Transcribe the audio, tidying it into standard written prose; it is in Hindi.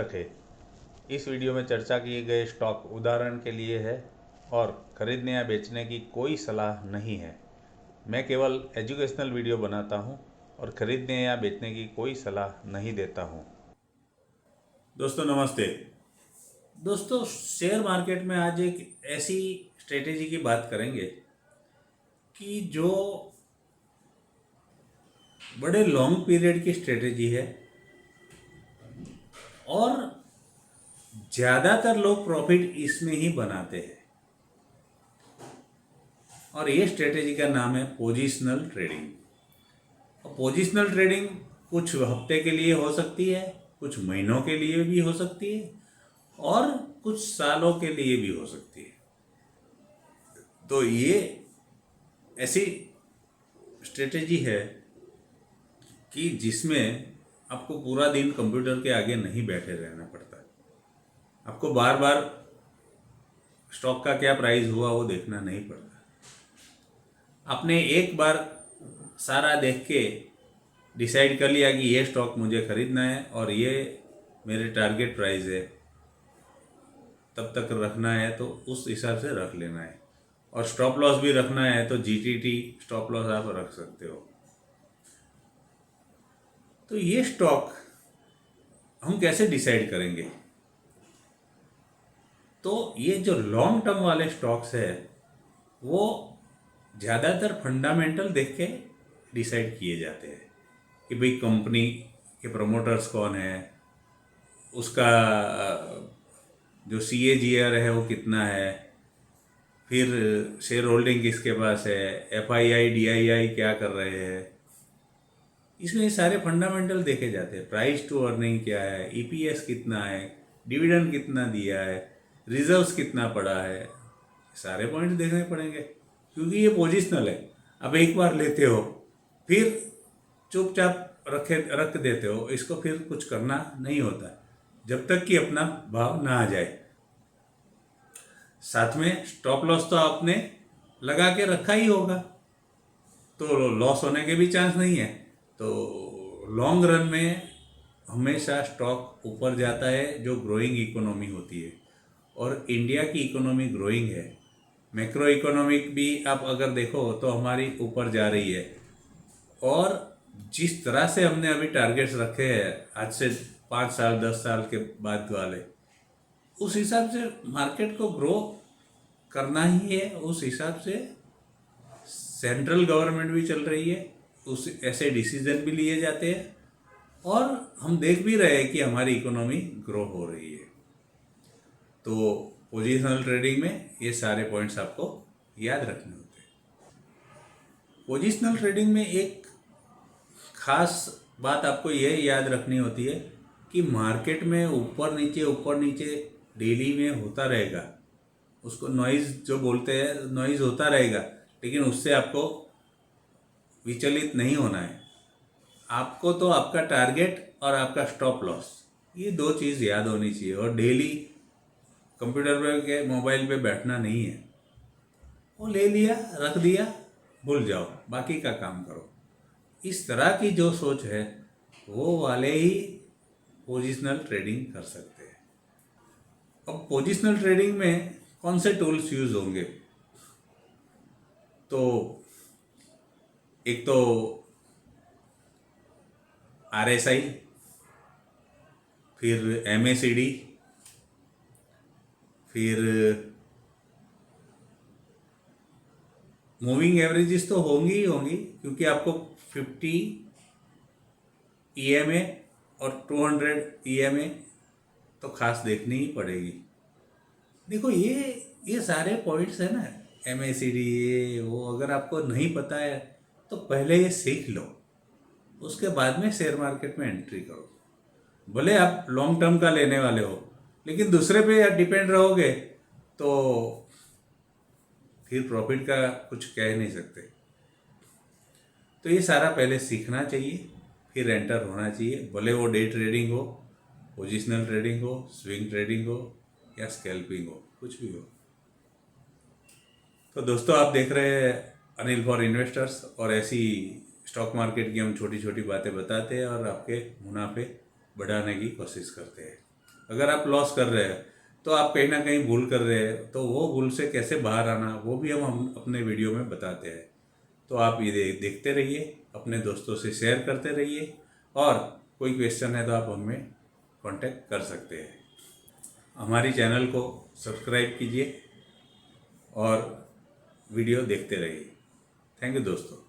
आवश्यक है। इस वीडियो में चर्चा किए गए स्टॉक उदाहरण के लिए है और खरीदने या बेचने की कोई सलाह नहीं है। मैं केवल एजुकेशनल वीडियो बनाता हूं और खरीदने या बेचने की कोई सलाह नहीं देता हूं। दोस्तों नमस्ते। दोस्तों शेयर मार्केट में आज एक ऐसी स्ट्रेटेजी की बात करेंगे कि जो बड़े लॉन्ग पीरियड की स्ट्रेटेजी है और ज़्यादातर लोग प्रॉफिट इसमें ही बनाते हैं। और ये स्ट्रेटेजी का नाम है पोजिशनल ट्रेडिंग। और पोजिशनल ट्रेडिंग कुछ हफ्ते के लिए हो सकती है, कुछ महीनों के लिए भी हो सकती है और कुछ सालों के लिए भी हो सकती है। तो ये ऐसी स्ट्रेटेजी है कि जिसमें आपको पूरा दिन कंप्यूटर के आगे नहीं बैठे रहना पड़ता। आपको बार बार स्टॉक का क्या प्राइस हुआ वो देखना नहीं पड़ता। आपने एक बार सारा देख के डिसाइड कर लिया कि ये स्टॉक मुझे खरीदना है और ये मेरे टारगेट प्राइस है, तब तक रखना है तो उस हिसाब से रख लेना है। और स्टॉप लॉस भी रखना है तो जीटीटी स्टॉप लॉस आप रख सकते हो। तो ये स्टॉक हम कैसे डिसाइड करेंगे? तो ये जो लॉन्ग टर्म वाले स्टॉक्स है वो ज़्यादातर फंडामेंटल देख के डिसाइड किए जाते हैं कि भाई कंपनी के प्रमोटर्स कौन है, उसका जो CAGR है वो कितना है, फिर शेयर होल्डिंग किसके पास है, FII DII क्या कर रहे हैं, इसमें सारे फंडामेंटल देखे जाते हैं। प्राइस टू अर्निंग क्या है, EPS कितना है, डिविडेंड कितना दिया है, रिजर्व्स कितना पड़ा है, सारे पॉइंट्स देखने पड़ेंगे क्योंकि ये पोजिशनल है। अब एक बार लेते हो फिर चुपचाप रख देते हो, इसको फिर कुछ करना नहीं होता जब तक कि अपना भाव ना आ जाए। साथ में स्टॉप लॉस तो आपने लगा के रखा ही होगा, तो लॉस होने के भी चांस नहीं है। तो लॉन्ग रन में हमेशा स्टॉक ऊपर जाता है जो ग्रोइंग इकोनॉमी होती है, और इंडिया की इकोनॉमी ग्रोइंग है। मैक्रो इकोनॉमिक भी आप अगर देखो तो हमारी ऊपर जा रही है। और जिस तरह से हमने अभी टारगेट्स रखे हैं आज से 5 साल 10 साल के बाद वाले, उस हिसाब से मार्केट को ग्रो करना ही है। उस हिसाब से सेंट्रल गवर्नमेंट भी चल रही है, उस ऐसे डिसीजन भी लिए जाते हैं और हम देख भी रहे हैं कि हमारी इकोनॉमी ग्रो हो रही है। तो पोजिशनल ट्रेडिंग में ये सारे पॉइंट्स आपको याद रखने होते हैं। पोजिशनल ट्रेडिंग में एक खास बात आपको ये याद रखनी होती है कि मार्केट में ऊपर नीचे डेली में होता रहेगा। उसको नॉइज़ जो बोलते हैं, नॉइज़ होता रहेगा, लेकिन उससे आपको विचलित नहीं होना है। आपको तो आपका टारगेट और आपका स्टॉप लॉस, ये दो चीज़ याद होनी चाहिए। और डेली कंप्यूटर पे के मोबाइल पे बैठना नहीं है। वो ले लिया रख दिया, भूल जाओ, बाकी का काम करो। इस तरह की जो सोच है वो वाले ही पोजिशनल ट्रेडिंग कर सकते हैं। अब पोजिशनल ट्रेडिंग में कौन से टूल्स यूज़ होंगे? तो एक तो RSI, फिर MACD, फिर मूविंग एवरेजेस तो होंगी ही होंगी, क्योंकि आपको 50 EMA और 200 EMA तो खास देखनी ही पड़ेगी। देखो ये सारे पॉइंट्स है ना, MACD ये वो, अगर आपको नहीं पता है तो पहले ये सीख लो, उसके बाद में शेयर मार्केट में एंट्री करो। भले आप लॉन्ग टर्म का लेने वाले हो, लेकिन दूसरे पे डिपेंड रहोगे तो फिर प्रॉफिट का कुछ कह नहीं सकते। तो ये सारा पहले सीखना चाहिए, फिर एंटर होना चाहिए। भले वो डे ट्रेडिंग हो, पोजिशनल ट्रेडिंग हो, स्विंग ट्रेडिंग हो या स्कैल्पिंग हो, कुछ भी हो। तो दोस्तों आप देख रहे हैं अनिल फॉर इन्वेस्टर्स, और ऐसी स्टॉक मार्केट की हम छोटी छोटी बातें बताते हैं और आपके मुनाफे बढ़ाने की कोशिश करते हैं। अगर आप लॉस कर रहे हैं तो आप कहीं ना कहीं भूल कर रहे हैं, तो वो भूल से कैसे बाहर आना वो भी हम अपने वीडियो में बताते हैं। तो आप ये देखते रहिए, अपने दोस्तों से शेयर करते रहिए, और कोई क्वेश्चन है तो आप हमें कांटेक्ट कर सकते हैं। हमारी चैनल को सब्सक्राइब कीजिए और वीडियो देखते रहिए। थैंक यू दोस्तों।